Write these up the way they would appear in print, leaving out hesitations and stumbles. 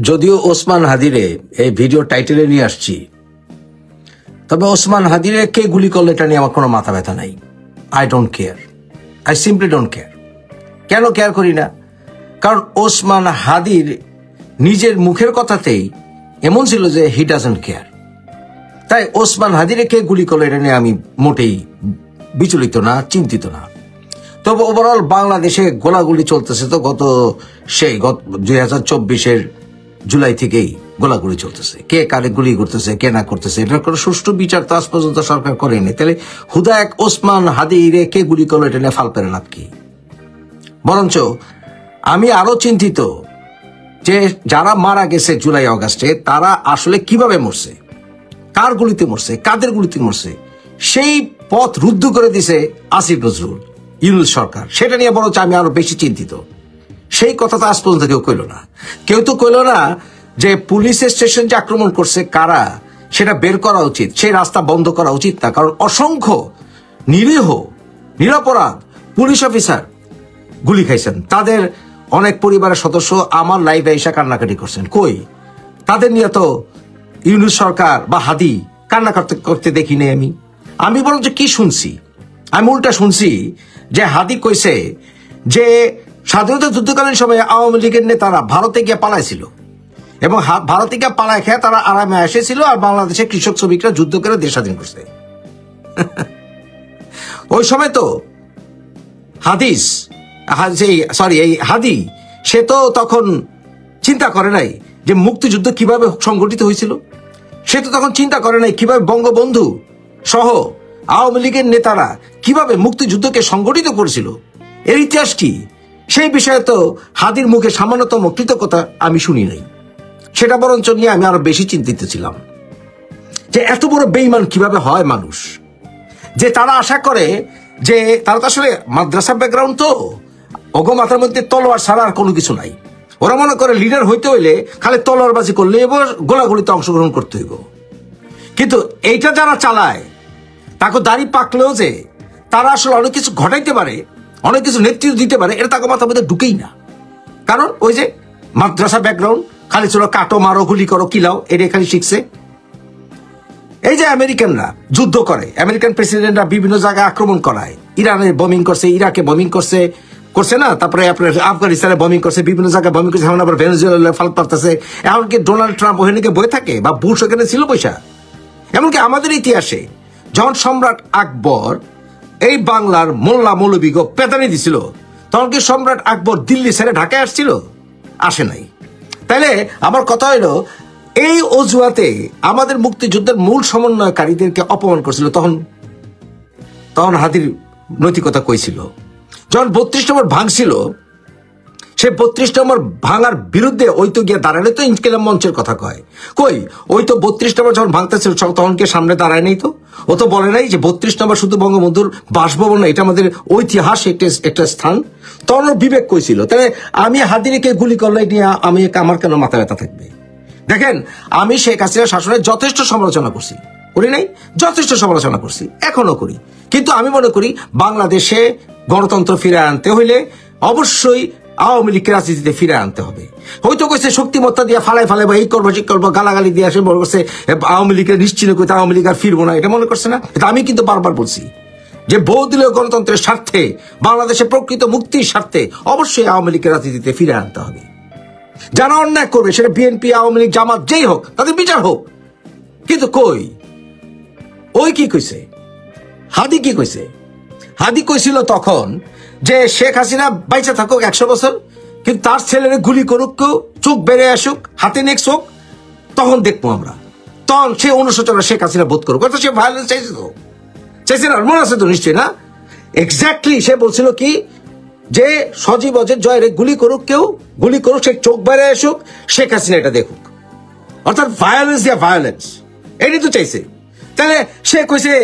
যদিও ওসমান হাদিরে এই ভিডিও টাইটেলে নিয়ে আসছি, তবে ওসমান হাদিরে কে গুলি করলে এটা নিয়ে আমার কোনো মাথা ব্যথা নাই। I don't care, I simply don't care. কেন কেয়ার করি না? কারণ ওসমান হাদির নিজের মুখের কথাতেই এমন ছিল যে হি ডাজন্ট কেয়ার। তাই ওসমান হাদিরে কে গুলি করলে এটা নিয়ে আমি মোটেই বিচলিত না, চিন্তিত না। তবে ওভারঅল বাংলাদেশে গোলাগুলি চলতেছে তো গত 2024 জুলাই থেকেই গোলাগুলি চলতেছে। কে কারে গুলি করতেছে, কে না করতেছে, এটার কোনো সুষ্ঠু বিচার তো আজ পর্যন্ত সরকার করেনি। তাহলে হুদা এক ওসমান হাদিরে কে গুলি করলো এটা নিয়ে ফাল পেরে লাভ কি? বরঞ্চ আমি আরো চিন্তিত যে যারা মারা গেছে জুলাই অগাস্টে তারা আসলে কিভাবে মরছে, কার গুলিতে মরছে, কাদের গুলিতে মরছে, সেই পথ রুদ্ধ করে দিছে আসিফ নজরুল, ইউনূস সরকার। সেটা নিয়ে বরঞ্চ আমি আরো বেশি চিন্তিত। সেই কথা তো আজ পর্যন্ত কেউ কইল না। কেউ তো কইল না যে পুলিশের স্টেশন যে আক্রমণ করছে কারা, সেটা বের করা উচিত, সেই রাস্তা বন্ধ করা উচিত না। কারণ অসংখ্য নিরীহ নিরপরাধ পুলিশ অফিসার গুলি খাইছেন, তাদের অনেক পরিবারের সদস্য আমার লাইভে এসে কান্নাকাটি করছেন। কই তাদের নিয়ে তো ইউনূস সরকার বা হাদি কান্না করতে দেখিনি আমি বরঞ্চ কি শুনছি, আমি উল্টা শুনছি যে হাদি কইছে যে স্বাধীনতা যুদ্ধকালীন সময়ে আওয়ামী লীগের নেতারা ভারতে গিয়ে পালাইছিল এবং ভারতে গিয়ে পালায় খেয়ে তারা আরামে এসেছিল, আর বাংলাদেশের কৃষক শ্রমিকরা যুদ্ধ করে দেশ স্বাধীন করছে। ওই সময় তো হাদি সে তো তখন চিন্তা করে নাই যে মুক্তিযুদ্ধ কিভাবে সংগঠিত হয়েছিল। সে তো তখন চিন্তা করে নাই কিভাবে বঙ্গবন্ধু সহ আওয়ামী লীগের নেতারা কিভাবে মুক্তিযুদ্ধকে সংগঠিত করেছিল, এর ইতিহাস কি, সেই বিষয়ে তো হাদির মুখে সামান্যতম কৃতজ্ঞতা আমি শুনি নাই। সেটা বরঞ্চ নিয়ে আমি আরো বেশি চিন্তিত ছিলাম যে এত বড় বেঈমান কিভাবে হয় মানুষ, যে তারা আশা করে যে তারা তো আসলে মাদ্রাসা ব্যাকগ্রাউন্ড, তো অগো মাথার মধ্যে তলোয়ার ছাড়া আর কোনো কিছু নাই। ওরা মনে করে লিডার হইতে হইলে খালি তলোয়ারবাজি করলে এবার গোলাগুলিতে অংশগ্রহণ করতে হইব। কিন্তু এইটা যারা চালায় তাকে দাড়ি পাকলেও যে তারা আসলে অনেক কিছু ঘটাইতে পারে, অনেক কিছু নেতৃত্ব দিতে পারে, এটা তাকে মাথার মধ্যে ঢুকেই না। কারণ ওই যে মাদ্রাসা ব্যাকগ্রাউন্ড, খালি চলো কাটো মারো গুলি করো কিলাও, এটা খালি শিখছে। এই যে আমেরিকানরা যুদ্ধ করে, আমেরিকান প্রেসিডেন্টরা বিভিন্ন জায়গায় আক্রমণ করায়, ইরানে বোমিং করছে, ইরাকে বোমিং করছে না, তারপরে আপনার আফগানিস্তানে বোমিং করছে, বিভিন্ন জায়গায় বোমিং করছে, এখন আবার ভেনেজুয়েলা ফাল পারতেছে। এমনকি ডোনাল্ড ট্রাম্প ওখানে বয়ে থাকে, বা বুশ ওখানে ছিল পয়সা। এমনকি আমাদের ইতিহাসে যখন সম্রাট আকবর এই বাংলার মোল্লা মৌলবী পেতানি দিছিল, তখন কি সম্রাট আকবর দিল্লি ছেড়ে ঢাকায় আসছিল? আসে নাই। তাইলে আমার কথা হইলো এই অজুহাতে আমাদের মুক্তিযুদ্ধের মূল সমন্বয়কারীদেরকে অপমান করছিল। তখন হাদির নৈতিকতা কইছিল। যখন 32 নম্বর ভাঙছিল, সে 32 নম্বর ভাঙার বিরুদ্ধে ওই তো গিয়ে দাঁড়ালে তো ইনকিলাব মঞ্চের কথা কয়। কই ওই তো 32 নম্বর যখন ভাঙতেছিল তখন কে সামনে দাঁড়ায় নেই তো? ও তো বলে নাই যে 32 নম্বর শুধু বঙ্গবন্ধুর বাসভবন না, এটা আমাদের ঐতিহাসিক একটা স্থান। তখন বিবেক কইছিল। তাহলে আমি হাদিকে গুলি করলে নিয়ে আমার কেন মাথা ব্যথা থাকবে? দেখেন, আমি শেখ হাসিনার শাসনের যথেষ্ট সমালোচনা করছি, করি নাই? যথেষ্ট সমালোচনা করছি, এখনো করি। কিন্তু আমি মনে করি বাংলাদেশে গণতন্ত্র ফিরে আনতে হইলে অবশ্যই আওয়ামী লীগকে রাজনীতিতে ফিরে আনতে হবে। হয়তো কইছে শক্তিমত্তা দিয়ে ফালাই বা এই করবো সেই করবো, গালাগালি দিয়ে আসে মনে করছে আওয়ামী লীগের নিশ্চিন্ত করতে, আওয়ামী লীগ আর ফিরবো না, এটা মনে করছে না? আমি কিন্তু বারবার বলছি যে বহুদলীয় গণতন্ত্রের স্বার্থে, বাংলাদেশের প্রকৃত মুক্তির স্বার্থে অবশ্যই আওয়ামী লীগের রাজনীতিতে ফিরে আনতে হবে। যারা অন্যায় করবে, সেটা বিএনপি, আওয়ামী লীগ, জামাত যেই হোক, তাদের বিচার হোক। কিন্তু কই ওই কি কইছে? হাদি কি কইছে? হাদি কইছিল তখন যে শেখ হাসিনা বাইচা থাকুক 100 বছর, কিন্তু তার ছেলের গুলি করুক, কেউ চোখ বেড়ে আসুক, হাতে নেক চোখ, তখন দেখবো আমরা। তখন সে অনুশোচনা শেখ হাসিনা বোধ করুক। অর্থাৎ সে ভায়োলেন্স চাইছে না, মনে আছে তো নিশ্চয়ই না? এক্স্যাক্টলি সে বলছিল কি যে সজীব অজের জয়ের গুলি করুক, কেউ গুলি করুক, সে চোখ বেড়ে আসুক, শেখ হাসিনা এটা দেখুক। অর্থাৎ ভায়োলেন্স দিয়া ভায়োলেন্স, এটাই তো চাইছে। তাহলে সে কইছে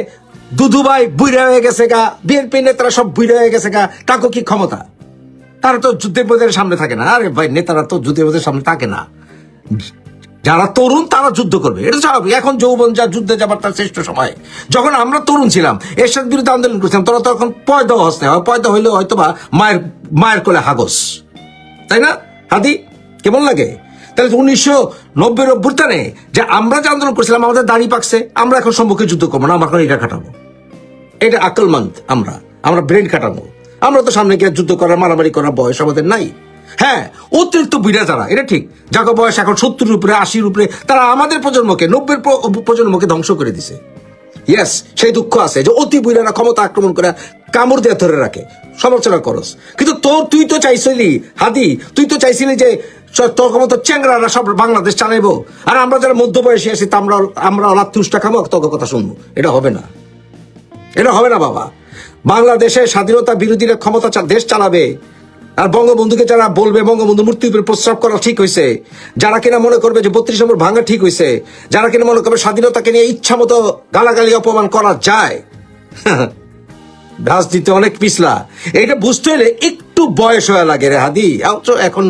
দুধুভাই বুইরা হয়ে গেছে গা, বিএনপি নেতারা সব বুইরা হয়ে গেছে গা, তাকে কি ক্ষমতা? তারা তো যুদ্ধের পদের সামনে থাকে না। আরে ভাই, নেতারা তো যুদ্ধের পদের সামনে থাকে না। যারা তরুণ তারা যুদ্ধ করবে, এটা স্বাভাবিক। এখন যৌবন যা যুদ্ধে যাবার তার শ্রেষ্ঠ সময়। যখন আমরা তরুণ ছিলাম, এরশাদ বিরুদ্ধে আন্দোলন করছিলাম, তোরা তখন পয়দা হস্তে হয়, পয়দা হইলে হয়তো বা মায়ের কোলে হাগস, তাই না? হাদি কেমন লাগে? তাহলে 1990 অভ্যুত্থানে যে আমরা যে আন্দোলন করছিলাম, আমাদের দাড়ি পাকছে, আমরা এখন সম্মুখে যুদ্ধ করবো না, আমরা এখন এটা খাটাবো, এটা আকলমন্দ, আমরা ব্রেন খাটাবো। আমরা তো সামনে গিয়ে যুদ্ধ করার, মারামারি করার বয়স আমাদের নাই। হ্যাঁ, অতিরিক্ত বুড়া যারা, এটা ঠিক, যাকে বয়স এখন 70-এর উপরে, 80-এর উপরে, তারা আমাদের প্রজন্মকে, 90-এর প্রজন্মকে ধ্বংস করে দিছে। ইয়েস, সেই দুঃখ আছে যে অতি বুড়ারা ক্ষমতা আক্রমণ করে কামড় দিয়ে ধরে রাখে, সমালোচনা করস। কিন্তু তুই তো চাইছিলি হাদি, তুই তো চাইছিলি যে তোর ক্ষমতা চ্যাংরারা সব বাংলাদেশ চালাইবো, আর আমরা যারা মধ্যবয়সী আছি আমরা লাত্তুষ্টা খামো, তোর কথা শুনবো। এটা হবে না, এটা হবে না বাবা। বাংলাদেশের স্বাধীনতা বিরোধীরা ক্ষমতা দেশ চালাবে, আর বঙ্গবন্ধুকে যারা বলবে বঙ্গবন্ধু মূর্তির উপরে প্রস্রাব করা ঠিক হয়েছে, যারা কিনা মনে করবে যে 32 নম্বর ভাঙা ঠিক হয়েছে, যারা কিনা মনে করবে স্বাধীনতাকে নিয়ে ইচ্ছা মতো গালাগালি অপমান করা যায়, রাজনীতি অনেক পিছলা। এইটা বুঝতে হলে একটু বয়স হয়ে লাগে রে হাদি। এখন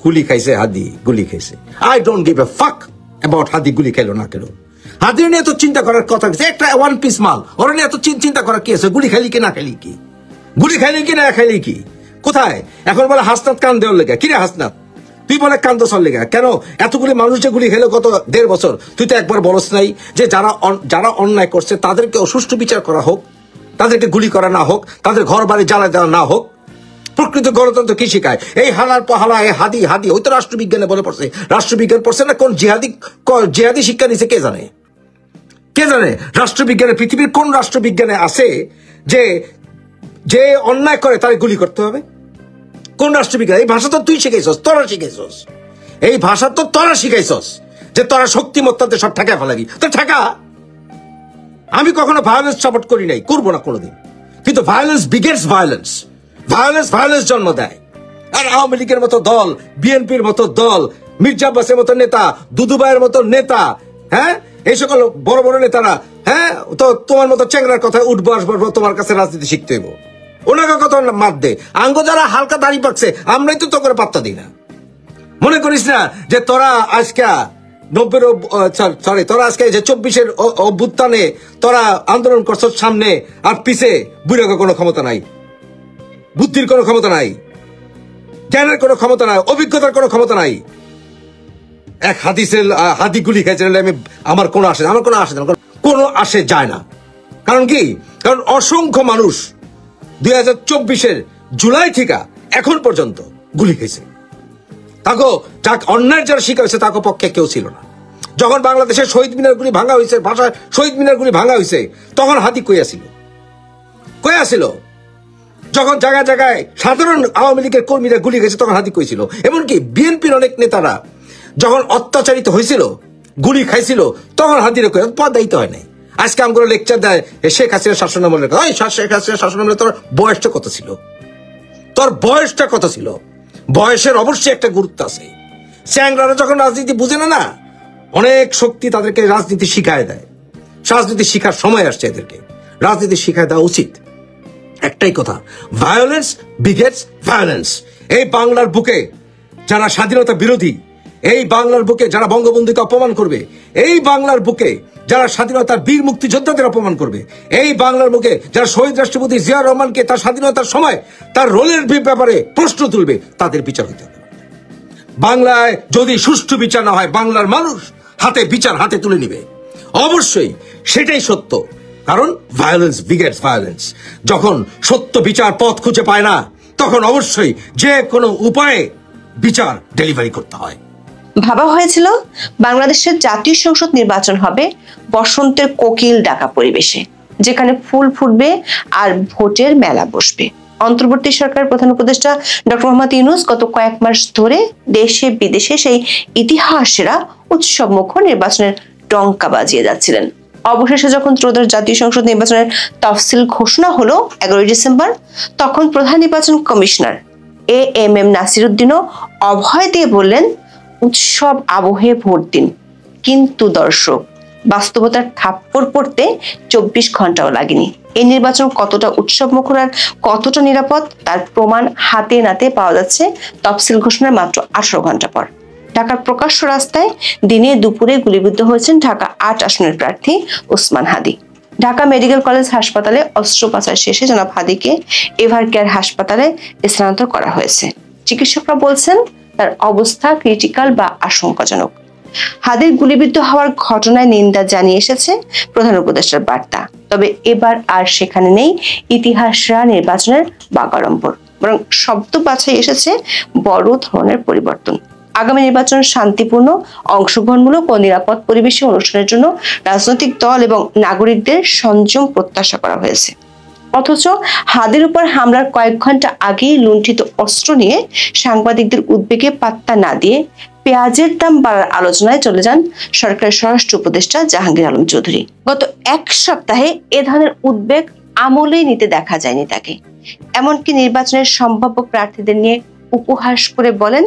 গুলি খাইছে হাদি, গুলি খাইছে। আই ডোন্ট গিভ এ ফাক অ্যাবাউট হাদি গুলি খেলো না কেন। হাদি নিয়ে এত চিন্তা করার কথা, একটা ওয়ান পিস মাল, ওরা নিয়ে এত চিন্তা করার কি আছে? গুলি খাইলি কি না খাইলি কি, গুলি খাইলি কি না খাইলি কি, কোথায়? এখন বলে হাসনাত কান দেওয়ার লেগে। কিরে হাসনাত, তুই বলে কান্দসর লেগে কেন? এতগুলি মানুষ যে গুলি খেলো গত 1.5 বছর, তুই তো একবার বলস নাই যে যারা অন্যায় করছে তাদেরকে সুষ্ঠু বিচার করা হোক, তাদেরকে গুলি করা না হোক, তাদের ঘর বাড়ি জ্বালা দেওয়া না হোক। প্রকৃত গণতন্ত্র কি শিখায়? এই হালার পহালা, এই হাদি ওই তো রাষ্ট্রবিজ্ঞানে বলে পড়ছে। রাষ্ট্রবিজ্ঞান পড়ছে না? কোন জিহাদি শিক্ষা নিছে কে জানে? কে জানে? রাষ্ট্রবিজ্ঞানে, পৃথিবীর কোন রাষ্ট্রবিজ্ঞানে আছে যে অন্যায় করে তার গুলি করতে হবে? কোন রাষ্ট্রবিজ্ঞান? এই ভাষা তো তুই শিখাইছস, তোরা শিখাইছস, এই ভাষা তো তোরা শিখাইছস যে তোরা শক্তিমত্তাতে সব ঠেকা ফেলাবি। তো ঠেকা। আমি কখনো ভায়োলেন্স সাপোর্ট করি নাই, করবো না কোনোদিন, কিন্তু ভায়োলেন্স বিগেটস ভায়োলেন্স, ভায়োলেন্স জন্ম দেয়। আর আওয়ামী লীগের মতো দল, বিএনপির মতো দল, মির্জা আব্বাসের মতো নেতা, দুদুভাইয়ের মতো নেতা, হ্যাঁ, এই সকল বড় বড় নেতারা, হ্যাঁ, তো তোমার মতো চ্যাংরার কথায় উঠবো আসবো, তোমার কাছে রাজনীতি শিখতে হইব। ওনাকে কথা মাত দে। আঙ্গ যারা হালকা দাড়ি পাকছে, আমরাই তো করে পাত্তা দিই না। মনে করিস না যে তোরা আজকে 90-এর তোরা আজকে যে 24-এর অভ্যুত্থানে তোরা আন্দোলন করছ সামনে, আর পিছে বুড়াকে কোনো ক্ষমতা নাই, বুদ্ধির কোনো ক্ষমতা নাই, জ্ঞানের কোনো ক্ষমতা নাই, অভিজ্ঞতার কোনো ক্ষমতা নাই। এক হাদি গুলি খাইছে, আমার কোনো আসে যায় না। কারণ কি? কারণ অসংখ্য মানুষ 2024-এর জুলাই থেকে এখন পর্যন্ত গুলি খেয়েছে। তাকে অন্যায় যারা শিকার হয়েছে তাকে পক্ষে কেউ ছিল না। যখন বাংলাদেশের শহীদ মিনারগুলি ভাঙা হয়েছে, ভাষায় শহীদ মিনারগুলি ভাঙা হয়েছে, তখন হাতি কই আসিল? যখন জায়গায় জায়গায় সাধারণ আওয়ামী লীগের কর্মীরা গুলি গেছে, তখন হাতি কইছিল। এমনকি বিএনপির অনেক নেতারা যখন অত্যাচারিত হয়েছিল, গুলি খাইছিল, তখন হাতির দায়িত্ব হয় নাই। আজকে আমগুলো লেকচার দেয় শেখ হাসিনার শাসনামলের কথা। শেখ হাসিনার শাসনামলে তোর বয়সটা কত ছিল? তোর বয়সটা কত ছিল? বয়সের অবশ্যই একটা গুরুত্ব আছে। চ্যাংরারা যখন রাজনীতি বুঝে না, অনেক শক্তি তাদেরকে রাজনীতি শিখায় দেয়। রাজনীতি শিখার সময় আসছে, এদেরকে রাজনীতি শিখায় দেওয়া উচিত। একটাই কথা, ভায়োলেন্স বিগেটস ভায়োলেন্স। এই বাংলার বুকে যারা স্বাধীনতা বিরোধী, এই বাংলার বুকে যারা বঙ্গবন্ধুকে অপমান করবে, এই বাংলার বুকে যারা স্বাধীনতার বীর মুক্তিযোদ্ধাদের অপমান করবে, এই বাংলার বুকে যারা শহীদ রাষ্ট্রপতি জিয়া রহমানকে তার স্বাধীনতার সময় তার রোলের ব্যাপারে প্রশ্ন তুলবে, তাদের বিচার হইতে হবে। বাংলায় যদি সুষ্ঠু বিচার না হয়, বাংলার মানুষ বিচার হাতে তুলে নিবে। অবশ্যই সেটাই সত্য। কারণ ভায়োলেন্স বিগেটস ভায়োলেন্স। যখন সত্য বিচার পথ খুঁজে পায় না, তখন অবশ্যই যে কোনো উপায়ে বিচার ডেলিভারি করতে হয়। ভাবা হয়েছিল বাংলাদেশের জাতীয় সংসদ নির্বাচন হবে বসন্তের কোকিল ডাকা পরিবেশে, যেখানে ফুল ফুটবে আর ভোটের মেলা বসবে। অন্তর্বর্তী সরকারের প্রধান উপদেষ্টা ডক্টর মোহাম্মদ ইউনূস গত কয়েক মাস ধরে দেশে বিদেশে সেই ইতিহাসেরা উৎসব মুখর নির্বাচনের ডঙ্কা বাজিয়ে যাচ্ছিলেন। অবশেষে যখন ত্রয়োদশ জাতীয় সংসদ নির্বাচনের তফসিল ঘোষণা হলো 11 ডিসেম্বর, তখন প্রধান নির্বাচন কমিশনার AMM নাসির উদ্দিনও অভয় দিয়ে বললেন, উৎসব আবহে ভোট দিন। কিন্তু দর্শক, বাস্তবতার থাপ্পড় পড়তে 24 ঘন্টাও লাগেনি। এই নির্বাচন কতটা উৎসব মুখর আর কতটা নিরাপদ, তার প্রমাণ হাতে নাতে পাওয়া যাচ্ছে তফসিল ঘোষণার মাত্র 18 ঘন্টা পর। ঢাকার প্রকাশ্য রাস্তায় দিনে দুপুরে গুলিবিদ্ধ হয়েছেন ঢাকা 8 আসনের প্রার্থী ওসমান হাদি। ঢাকা মেডিকেল কলেজ হাসপাতালে অস্ত্রোপচার শেষে জনাব হাদিকে এভার কেয়ার হাসপাতালে স্থানান্তর করা হয়েছে। চিকিৎসকরা বলছেন তার অবস্থা ক্রিটিক্যাল বা আশঙ্কাজনক। হাদির গুলিবিদ্ধ হওয়ার ঘটনায় নিন্দা জানিয়ে এসেছে প্রধান উপদেষ্টার বার্তা। তবে এবার আর সেখানে নেই ইতিহাসরা নির্বাচনের বাগাড়ম্বর, বরং শব্দ বাছাই এসেছে বড় ধরনের পরিবর্তন। আগামী নির্বাচন শান্তিপূর্ণ, অংশগ্রহণমূলক ও নিরাপদ পরিবেশে অনুষ্ঠানের জন্য রাজনৈতিক দল এবং নাগরিকদের সংযম প্রত্যাশা করা হয়েছে। অথচ হাদির উপর হামলার কয়েক ঘন্টা আগেই লুণ্ঠিত অস্ত্র নিয়ে সাংবাদিকদের উদ্বেগে পাত্তা না দিয়ে পেঁয়াজের দাম বাড়ার আলোচনায় চলে যান সরকারের স্বরাষ্ট্র উপদেষ্টা জাহাঙ্গীর আলম চৌধুরী। গত এক সপ্তাহে এ ধরনের উদ্বেগ আমলেই নিতে দেখা যায়নি তাকে। এমনকি নির্বাচনের সম্ভাব্য প্রার্থীদের নিয়ে উপহাস করে বলেন,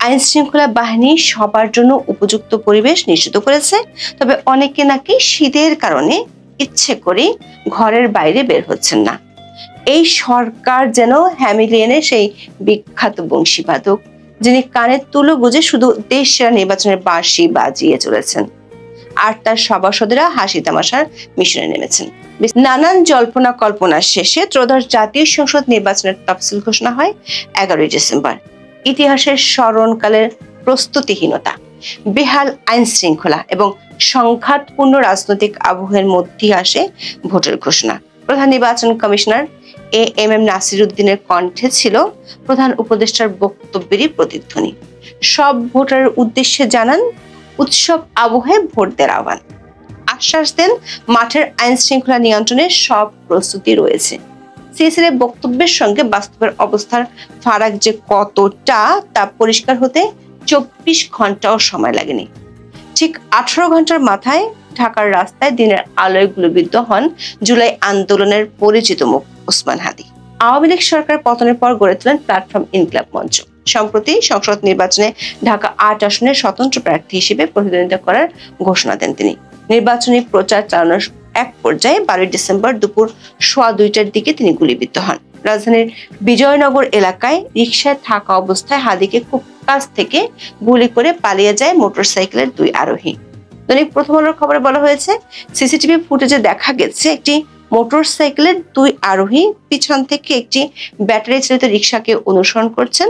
আইন শৃঙ্খলা বাহিনী সবার জন্য উপযুক্ত পরিবেশ নিশ্চিত করেছে, তবে অনেকে নাকি শীতের কারণে ইচ্ছে করে ঘরের বাইরে বের হচ্ছেন না। এই সরকার যেন হ্যামিলিয়নের সেই বিখ্যাত বংশীবাদক, যিনি কানের তুলো গুজে শুধু দেশ সেরা নির্বাচনের বাঁশি বাজিয়ে চলেছেন, আর তার সভাসদেরা হাসি তামাশার মিশনে নেমেছেন। নানান জল্পনা কল্পনার শেষে ত্রয়োদশ জাতীয় সংসদ নির্বাচনের তফসিল ঘোষণা হয় 11 ডিসেম্বর। ইতিহাসের স্মরণকালের প্রস্তুতিহীনতা, বেহাল আইন শৃঙ্খলা এবং সংঘাতপূর্ণ রাজনৈতিক আবহের মধ্যে আসে ভোটের ঘোষণা। প্রধান নির্বাচন কমিশনার এএমএম নাসির উদ্দিনের কণ্ঠে ছিল প্রধান উপদেষ্টার বক্তব্যেরই প্রতিধ্বনি। সব ভোটারের উদ্দেশ্যে জানান উৎসব আবহে ভোট দেওয়ার আহ্বান। আশ্বাস দেন মাঠের আইন শৃঙ্খলা নিয়ন্ত্রণে সব প্রস্তুতি রয়েছে। সিএসের বক্তব্যের সঙ্গে বাস্তবের অবস্থার ফারাক যে কতটা তা পরিষ্কার হতে 24 ঘন্টাও সময় লাগেনি। ঠিক 18 ঘন্টার মাথায় ঢাকার রাস্তায় দিনের আলোয় গুলিবিদ্ধ হন জুলাই আন্দোলনের পরিচিত মুখ ওসমান হাদি। আওয়ামী লীগ সরকার পতনের পর গড়ে তোলেন প্ল্যাটফর্ম ইনকিলাব মঞ্চ। সম্প্রতি সংসদ নির্বাচনে ঢাকা 8 আসনের স্বতন্ত্র প্রার্থী হিসেবে প্রতিদ্বন্দ্বিতা করার ঘোষণা দেন তিনি। নির্বাচনী প্রচার চালানোর এক পর্যায়ে 12 ডিসেম্বর দুপুর 2:15টার দিকে তিনি গুলিবিদ্ধ হন। রাজধানীর বিজয়নগর এলাকায় রিকশায় থাকা অবস্থায় হাদিকে খুব কাছ থেকে গুলি করে পালিয়ে যায় মোটরসাইকেলের 2 আরোহী। দৈনিক প্রথম আলোর খবরে বলা হয়েছে, সিসিটিভি ফুটেজে দেখা গেছে একটি মোটরসাইকেলের 2 আরোহী পিছন থেকে একটি ব্যাটারি চালিত রিকশাকে অনুসরণ করছেন।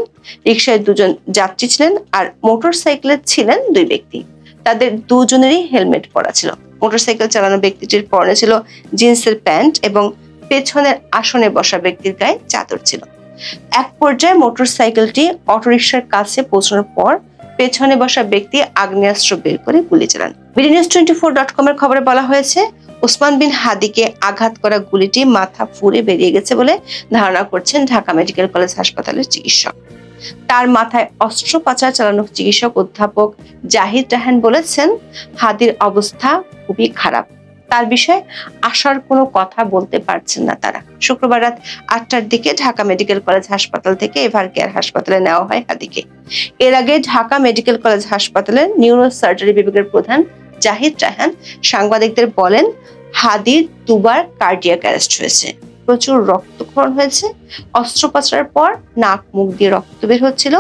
রিকশায় 2 জন যাত্রী ছিলেন আর মোটরসাইকেলে ছিলেন 2 ব্যক্তি। তাদের দুজনেরই হেলমেট পরা ছিল। মোটরসাইকেল চালানো ব্যক্তিটির পরনে ছিল জিন্সের প্যান্ট এবং পেছনের আসনে বসা ব্যক্তির গায়ে চাদর ছিল। এক পর্যায়ে মোটরসাইকেলটি অটোরিকশার কাছে পৌঁছানোর পর পেছনে বসা ব্যক্তি আগ্নেয়াস্ত্র বের করে গুলি চালান। BDNews24.com এর খবরে বলা হয়েছে, ওসমান বিন হাদিকে আঘাত করা গুলিটি মাথা ফুঁড়ে বেরিয়ে গেছে বলে ধারণা করছেন ঢাকা মেডিকেল কলেজ হাসপাতালের চিকিৎসক। তার মাথায় অস্ত্রোপচার চালানো চিকিৎসক অধ্যাপক জাহিদ রাহান বলেছেন, হাদির অবস্থা খুবই খারাপ, তার বিষয়ে আশার কোনো কথা বলতে পারছেন না তারা। শুক্রবার রাত 8টার দিকে ঢাকা মেডিকেল কলেজ হাসপাতাল থেকে এভার কেয়ার হাসপাতালে নেওয়া হয় হাদিকে। এর আগে ঢাকা মেডিকেল কলেজ হাসপাতালের নিউরো সার্জারি বিভাগের প্রধান জাহিদ রাহান সাংবাদিকদের বলেন, হাদির 2 বার কার্ডিয়াক অ্যারেস্ট হয়েছে, প্রচুর রক্তক্ষরণ হয়েছে, অস্ত্রোপচারের পর নাক মুখ দিয়ে রক্ত বের হচ্ছিল।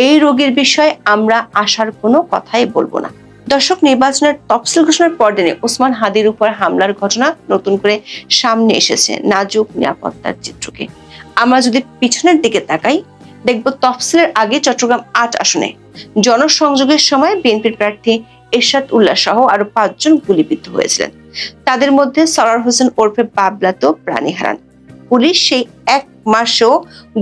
এই রোগীর বিষয়ে আমরা আশার কোনো কথাই বলবো না। দর্শক, নির্বাচনের তফসিল ঘোষণার পর দিনে ওসমান হাদির উপর হামলার ঘটনা নতুন করে সামনে এসেছে নাজুক নিরাপত্তার চিত্রকে। আমরা যদি পিছনের দিকে তাকাই, দেখব তফসিলের আগে চট্টগ্রাম 8 আসনে জনসংযোগের সময় বিএনপির প্রার্থী এরশাদ উল্লাহ সহ আরো 5 জন গুলিবিদ্ধ হয়েছিলেন। তাদের মধ্যে সরার হোসেন ওরফে বাবলা তো প্রাণী হারান। পুলিশ সেই 1 মাসেও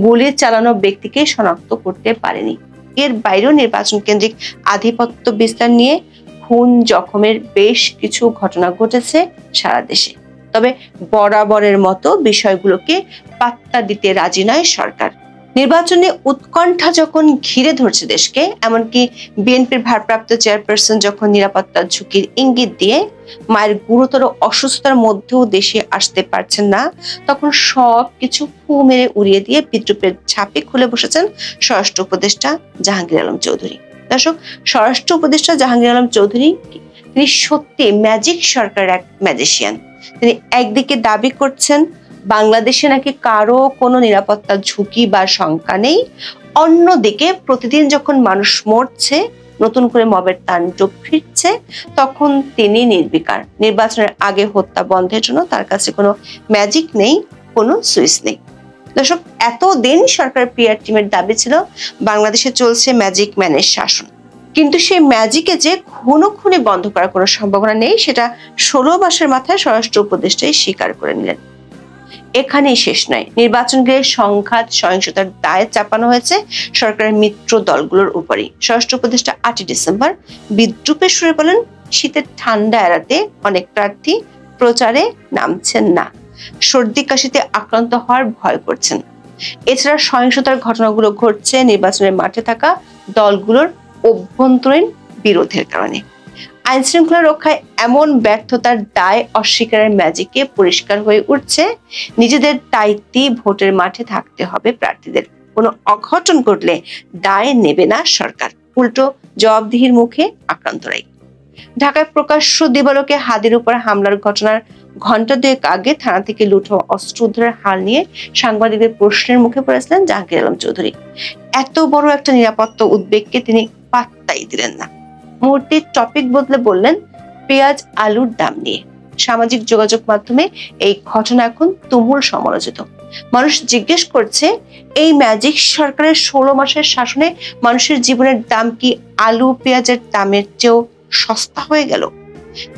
গুলি চালানো ব্যক্তিকে শনাক্ত করতে পারেনি। এর বাইরেও নির্বাচন কেন্দ্রিক আধিপত্য বিস্তার নিয়ে খুন জখমের বেশ কিছু ঘটনা ঘটেছে সারা দেশে। তবে বরাবরের মতো বিষয়গুলোকে পাত্তা দিতে রাজি নয় সরকার। নির্বাচনে উৎকণ্ঠা যখন ঘিরে ধরছে দেশকে, এমনকি বিএনপির ভারপ্রাপ্ত চেয়ারপারসন যখন নিরাপত্তার ঝুঁকির ইঙ্গিত দিয়ে মায়ের গুরুতর অসুস্থতার মধ্যেও দেশে আসতে পারছেন না, তখন সব কিছু ফু মেরে উড়িয়ে দিয়ে বিদ্রুপের ঝাঁপে খুলে বসেছেন স্বরাষ্ট্র উপদেষ্টা জাহাঙ্গীর আলম চৌধুরী। দর্শক, স্বরাষ্ট্র উপদেষ্টা জাহাঙ্গীর আলম চৌধুরী তিনি সত্যি ম্যাজিক সরকারের এক ম্যাজিশিয়ান। তিনি একদিকে দাবি করছেন বাংলাদেশে নাকি কারো কোনো নিরাপত্তার ঝুঁকি বা শঙ্কা নেই, অন্যদিকে প্রতিদিন যখন মানুষ মরছে, নতুন করে মবের তাণ্ডব ফিরছে, তখন তিনি নির্বিকার। নির্বাচনের আগে হত্যা বন্ধের জন্য তার কাছে কোনো ম্যাজিক নেই, কোনো সুইচ নেই। দর্শক, এতদিন সরকার পিআর টিমের দাবি ছিল বাংলাদেশে চলছে ম্যাজিক ম্যানের শাসন, কিন্তু সেই ম্যাজিকে যে খুনোখুনি বন্ধ করার কোনো সম্ভাবনা নেই সেটা 16 মাসের মাথায় স্বরাষ্ট্র উপদেষ্টাই স্বীকার করে নিলেন। এখানেই শেষ নয়, নির্বাচন ঘিরে সংঘাত সহিংসতার দায় চাপানো হয়েছে সরকারের মিত্র দলগুলোর উপরই। স্বরাষ্ট্র উপদেষ্টা 8 ডিসেম্বর বিদ্রূপের সুরে বলেন, শীতের ঠান্ডা এড়াতে অনেক প্রার্থী প্রচারে নামছেন না, সর্দি কাশিতে আক্রান্ত হওয়ার ভয় করছেন। এছাড়া সহিংসতার ঘটনাগুলো ঘটছে নির্বাচনের মাঠে থাকা দলগুলোর অভ্যন্তরীণ বিরোধের কারণে। আইন শৃঙ্খলা রক্ষায় এমন ব্যর্থতার দায় অস্বীকারের ম্যাজিকে পরিষ্কার হয়ে উঠছে, নিজেদের দায়িত্বে ভোটের মাঠে থাকতে হবে প্রার্থীদের। কোনো অঘটন ঘটলে দায় নেবে না সরকার, উল্টো জবাবদিহির মুখে আক্রান্তরাই। ঢাকায় প্রকাশ্য দিবালোকে হাদির উপর হামলার ঘটনার ঘন্টা দুয়েক আগে থানা থেকে লুট হওয়া অস্ত্র উদ্ধারের হাল নিয়ে সাংবাদিকদের প্রশ্নের মুখে পড়েছিলেন জাহাঙ্গীর আলম চৌধুরী। এত বড় একটা নিরাপত্তা উদ্বেগকে তিনি পাত্তাই দিলেন না। মুহূর্তে টপিক বদলে বললেন পেঁয়াজ আলুর দাম নিয়ে। সামাজিক যোগাযোগ মাধ্যমে এই ঘটনা এখন তুমুল সমালোচিত। মানুষ জিজ্ঞেস করছে, এই ম্যাজিক সরকারের 16 মাসের শাসনে মানুষের জীবনের দাম কি আলু পেঁয়াজের দামের চেয়েও সস্তা হয়ে গেল?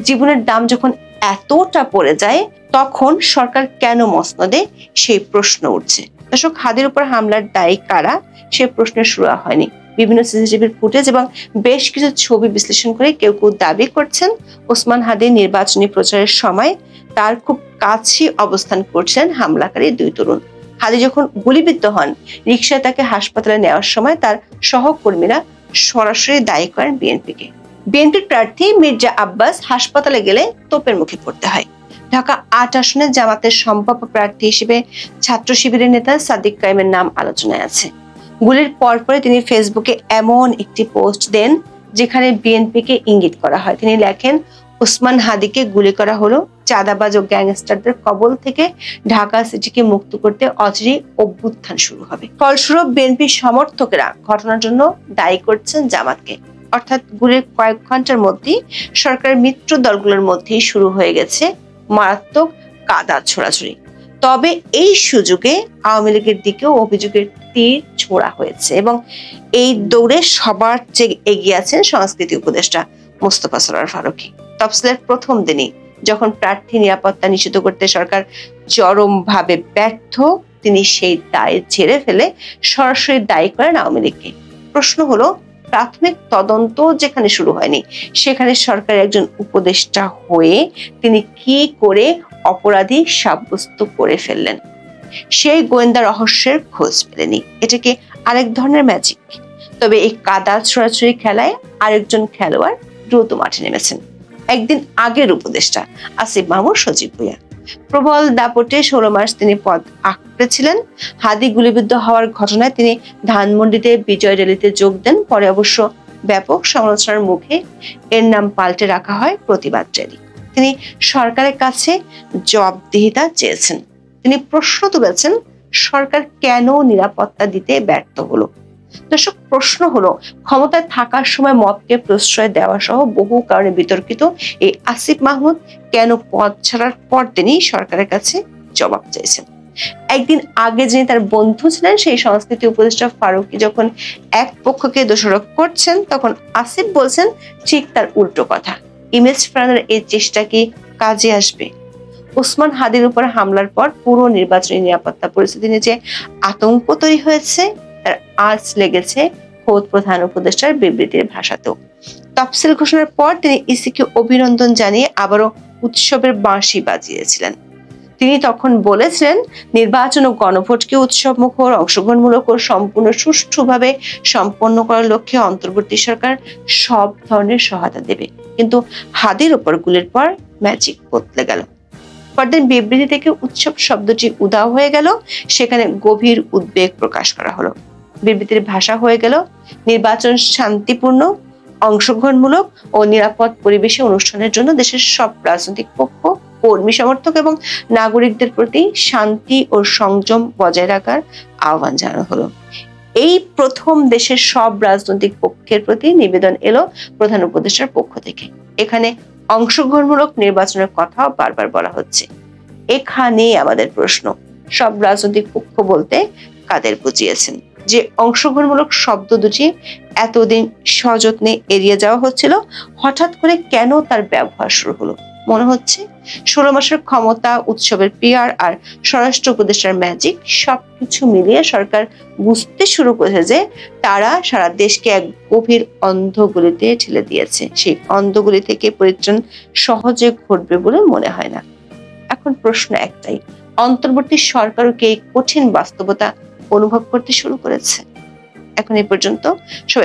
জীবনের দাম যখন এতটা পড়ে যায় তখন সরকার কেন মসনদে, সেই প্রশ্ন উঠছে। দর্শক, হাদির উপর হামলার দায়ী কারা সে প্রশ্নের শুরু হয়নি। বিভিন্ন সিসিটিভির ফুটেজ এবং বেশ কিছু ছবি বিশ্লেষণ করে কেউ কেউ দাবি করছেন ওসমান হাদি নির্বাচনী প্রচারের সময় তার খুব কাছে অবস্থান করছিলেন হামলাকারী 2 তরুণ। হাদি যখন গুলিবিদ্ধ হন, রিকশায় তাকে হাসপাতালে নেওয়ার সময় তার সহকর্মীরা সরাসরি দায়ী করেন বিএনপিকে। বিএনপির প্রার্থী মির্জা আব্বাস হাসপাতালে গেলে তোপের মুখে পড়তে হয়। ঢাকা 8 আসনে জামাতের সম্ভাব্য প্রার্থী হিসেবে ছাত্র শিবিরের নেতা সাদিক কায়েমের নাম আলোচনায় আছে। গুলির পরপরে তিনি ফেসবুকে এমন একটি পোস্ট দেন যেখানে বিএনপিকে ইঙ্গিত করা হয়। তিনি লেখেন, ওসমান হাদিকে গুলি করা হলো চাঁদাবাজ ও গ্যাংস্টারদের কবল থেকে ঢাকা সিটিকে মুক্ত করতে অচিরেই অভ্যুত্থান শুরু হবে। ফলস্বরূপ বিএনপি সমর্থকেরা ঘটনার জন্য দায়ী করছেন জামাতকে। অর্থাৎ গুলির কয়েক ঘন্টার মধ্যেই সরকারের মিত্র দলগুলোর মধ্যেই শুরু হয়ে গেছে মারাত্মক কাদা ছোড়াছুড়ি। তবে এই সুযোগে আওয়ামী লীগের দিকেও অভিযোগের তীর ছোড়া হয়েছে এবং এই দৌড়ে সবার চেয়ে এগিয়ে আছেন সংস্কৃতি উপদেষ্টা মোস্তফা সরোয়ার ফারুকী। তফসিলের প্রথম দিনই যখন প্রার্থী নিরাপত্তা নিশ্চিত করতে সরকার চরমভাবে ব্যর্থ, তিনি সেই দায় ঝেড়ে ফেলে সরাসরি দায়ী করেন আওয়ামী লীগকে। প্রশ্ন হলো, প্রাথমিক তদন্ত যেখানে শুরু হয়নি সেখানে সরকারের একজন উপদেষ্টা হয়ে তিনি কি করে অপরাধী সাব্যস্ত করে ফেললেন? সেই গোয়েন্দা রহস্যের খোঁজ পেলেনি। এটাকে আরেক ধরনের ম্যাজিক। তবে এই কাদা ছোড়াছুড়ি খেলায় আরেকজন খেলোয়াড় দ্রুত মাঠে নেমেছেন। একদিন আগের উপদেষ্টা আসিফ মাহমুদ সজীব ভুঁইয়া। প্রবল দাপটে 16 মাস তিনি পদ আঁকড়েছিলেন। হাদি গুলিবিদ্ধ হওয়ার ঘটনায় তিনি ধানমন্ডিতে বিজয় র্যালিতে যোগ দেন। পরে অবশ্য ব্যাপক সমালোচনার মুখে এর নাম পাল্টে রাখা হয় প্রতিবাদ র্যালি। তিনি সরকারের কাছে জবাবদিহিতা চেয়েছেন। তিনি প্রশ্ন তুলেছেন, সরকার কেন নিরাপত্তা দিতে ব্যর্থ হলো? দর্শক, প্রশ্ন হলো, ক্ষমতায় থাকার সময় মবকে প্রশ্রয় দেওয়া সহ বহু কারণে বিতর্কিত এই আসিফ মাহমুদ কেন পদ ছাড়ার পর তিনি সরকারের কাছে জবাব চাইছেন? একদিন আগে যিনি তার বন্ধু ছিলেন সেই সংস্কৃতি উপদেষ্টা ফারুকী যখন এক পক্ষকে দোষারোপ করছেন, তখন আসিফ বলছেন ঠিক তার উল্টো কথা। ইমেজ ফেরানোর এই চেষ্টা কি কাজে আসবে? ওসমান হাদির উপর হামলার পর পুরো নির্বাচনী নিরাপত্তা পরিস্থিতি নিয়ে যে আতঙ্ক তৈরি হয়েছে তার আঁচ লেগেছে খোদ প্রধান উপদেষ্টার বিবৃতির ভাষাতেও। তফসিল ঘোষণার পর তিনি ইসিকে অভিনন্দন জানিয়ে আবারও উৎসবের বাঁশি বাজিয়েছিলেন। তিনি তখন বলেছিলেন, নির্বাচন ও গণভোটকে উৎসবমুখর, অংশগ্রহণমূলক ও সম্পূর্ণ সুষ্ঠুভাবে সম্পন্ন করার লক্ষ্যে অন্তর্বর্তী সরকার সব ধরনের সহায়তা দেবে। কিন্তু হাদির উপর গুলির পর ম্যাজিক বদলে গেল। পরদিন বিবৃতি থেকে উৎসব শব্দটি উধাও হয়ে গেল, সেখানে গভীর উদ্বেগ প্রকাশ করা হলো। বিবৃতির ভাষা হয়ে গেল, নির্বাচন শান্তিপূর্ণ, অংশগ্রহণমূলক ও নিরাপদ পরিবেশে অনুষ্ঠানের জন্য দেশের সব রাজনৈতিক পক্ষ, কর্মী সমর্থক এবং নাগরিকদের প্রতি শান্তি ও সংযম বজায় রাখার আহ্বান জানানো হলো। এই প্রথম দেশের সব রাজনৈতিক পক্ষের প্রতি নিবেদন এলো প্রধান উপদেষ্টার পক্ষ থেকে। এখানে অংশগ্রহণমূলক নির্বাচনের কথাও বারবার বলা হচ্ছে। এখানে আমাদের প্রশ্ন, সব রাজনৈতিক পক্ষ বলতে কাদের বুঝিয়েছেন। যে অংশগ্রহণমূলক শব্দ দুটি এতদিন সযত্নে এড়িয়ে যাওয়া হচ্ছিল, হঠাৎ করে কেন তার ব্যবহার শুরু হলো? মনে হচ্ছে 16 মাসের ক্ষমতা, উৎসবের পিআর আর স্বরাষ্ট্র উপদেষ্টার ম্যাজিক সবকিছু মিলিয়ে সরকার বুঝতে শুরু করেছে যে তারা সারা দেশকে এক গভীর অন্ধগলিতে ঠেলে দিয়েছে। সেই অন্ধগলি থেকে পরিত্রাণ সহজে ঘটবে বলে মনে হয় না। এখন প্রশ্ন একটাই, অন্তর্বর্তী সরকারও কি এই কঠিন বাস্তবতা অনুভব করতে শুরু করেছে? এখন এই পর্যন্ত সবাই